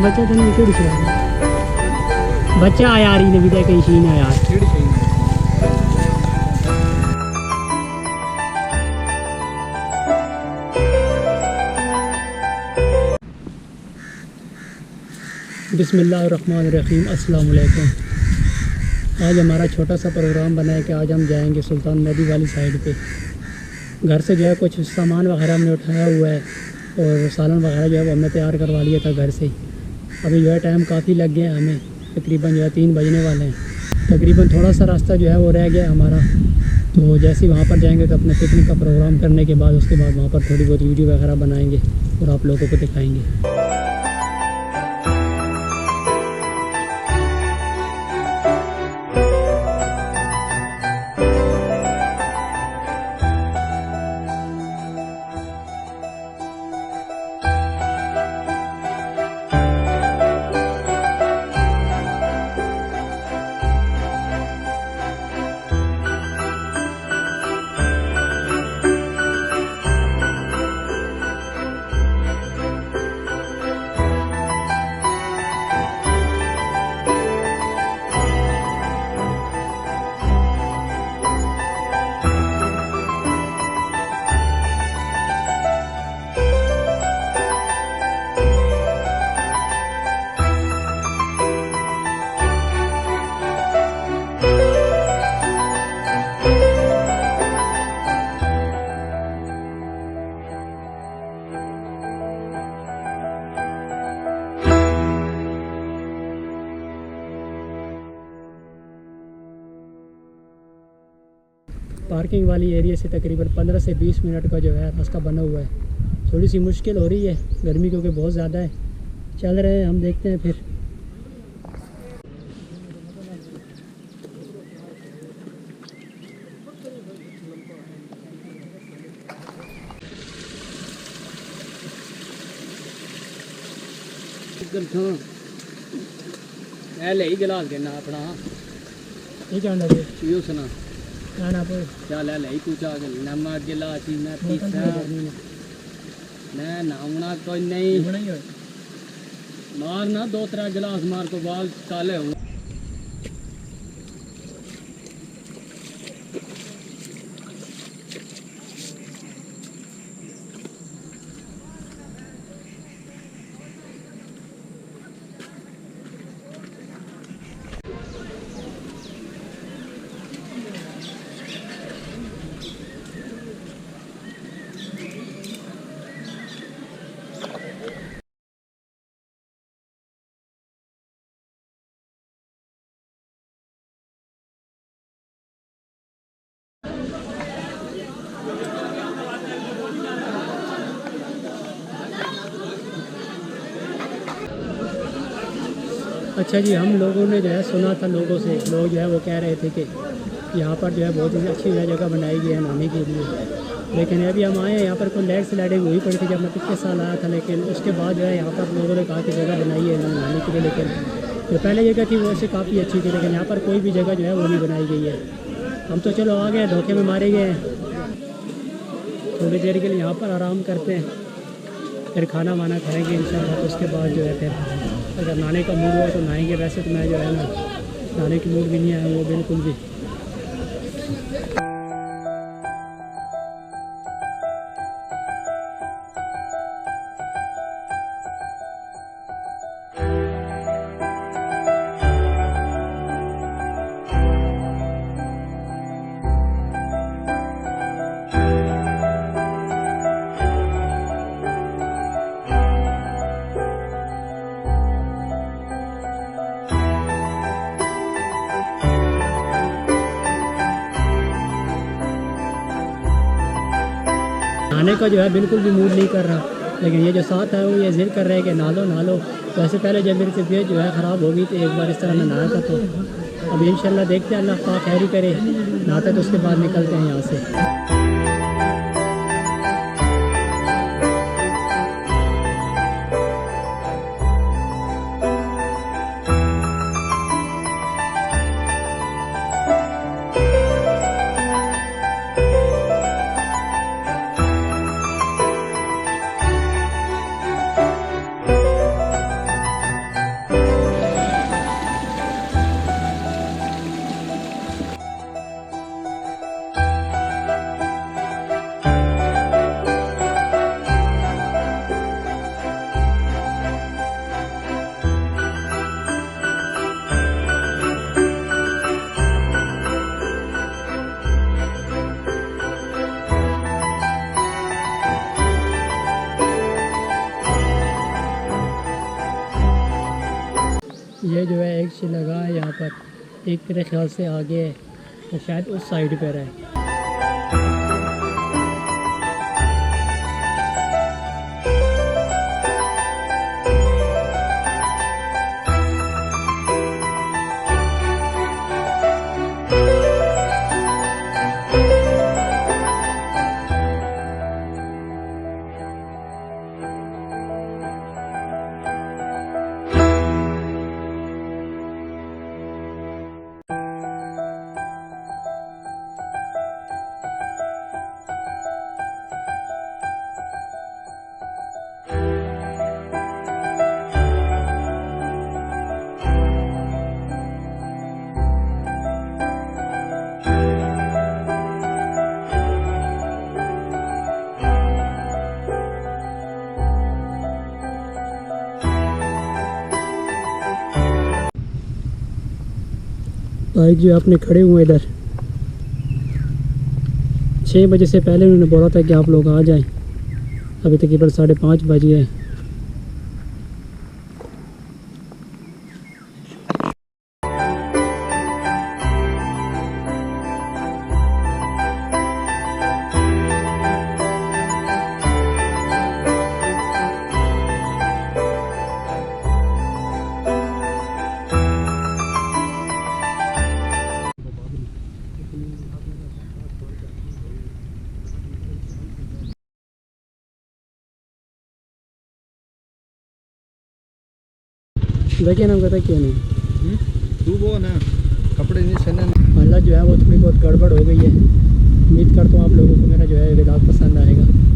बच्चा तो नहीं केड़ी छड़ा बच्चा आ यार इने भी तो कहीं शीन है यार केड़ी छई बिस्मिल्लाहिर्रहमानिर्रहीम अस्सलाम वालेकुम। आज हमारा छोटा सा प्रोग्राम बना है कि आज हम जाएंगे सुल्तान नदी वाली साइड पे। घर से जो है कुछ सामान वगैरह हमने उठाया हुआ है और सालन वगैरह जो है वो हमने तैयार करवा लिया था घर से ही। अभी जो है टाइम काफ़ी लग गया हमें, तकरीबन जो है 3 बजने वाले हैं। तकरीबन थोड़ा सा रास्ता जो है वो रह गया हमारा, तो जैसे ही वहाँ पर जाएंगे तो अपने पिकनिक का प्रोग्राम करने के बाद उसके बाद वहाँ पर थोड़ी बहुत वीडियो वगैरह बनाएंगे और आप लोगों को दिखाएँगे। पार्किंग वाली एरिया से तकरीबन 15 से 20 मिनट का जो है रास्ता बना हुआ है। थोड़ी सी मुश्किल हो रही है गर्मी क्योंकि बहुत ज़्यादा है। चल रहे हैं, हम देखते हैं फिर। ले ही गिलास देना अपना ये क्या लगे यो सुना ना पे चल ले ही तू चाह नमक गिलास ना पीसा मैं नाउना कोई नहीं मारना 2-3 गिलास मार तो बाल काले हो। अच्छा जी, हम लोगों ने जो है सुना था लोगों से, लोग जो है वो कह रहे थे कि यहाँ पर जो है बहुत ही अच्छी जगह बनाई गई है नहाने के लिए। लेकिन अभी हम आए हैं यहाँ पर कोई लैंड स्लाइडिंग हुई पड़ी थी जब मैं पिछले साल आया था, लेकिन उसके बाद जो है यहाँ पर लोगों ने कहा कि जगह बनाई है नहाने के लिए। लेकिन जो पहले जगह थी वो से काफ़ी अच्छी थी, लेकिन यहाँ पर कोई भी जगह जो है वो नहीं बनाई गई है। हम तो चलो आ गए, धोखे में मारे गए हैं। थोड़ी देर के लिए यहाँ पर आराम करते हैं, फिर खाना वाना खाएँगे इंशाल्लाह। तो उसके बाद जो है फिर अगर नहाने का मूड हो तो नहाएंगे। वैसे तो मैं जो है ना नहाने की मूड भी नहीं आया वो बिल्कुल भी। नहाने का जो है बिल्कुल भी मूड नहीं कर रहा, लेकिन ये जो साथ है वो ये जिद कर रहे हैं कि नहा लो। तो ऐसे पहले जब मेरी तबीयत जो है ख़राब हो गई तो एक बार इस तरह मैं नहाया था। तो अब इंशाल्लाह देखते हैं, अल्लाह पाक खैर ही करे। नहाते तो उसके बाद निकलते हैं यहाँ से। ये जो है एक से लगा है यहाँ पर, एक मेरे ख्याल से आगे है तो शायद उस साइड पर है। बाइक जो है अपने खड़े हुए इधर 6 बजे से पहले उन्होंने बोला था कि आप लोग आ जाएं, अभी तकरीबन 5:30 बजे है। देखिए ना कहता क्यों नहीं तू वो ना कपड़े नहीं सने हालत जो है वो थोड़ी बहुत गड़बड़ हो गई है। उम्मीद करता हूँ आप लोगों को मेरा जो है व्लॉग पसंद आएगा।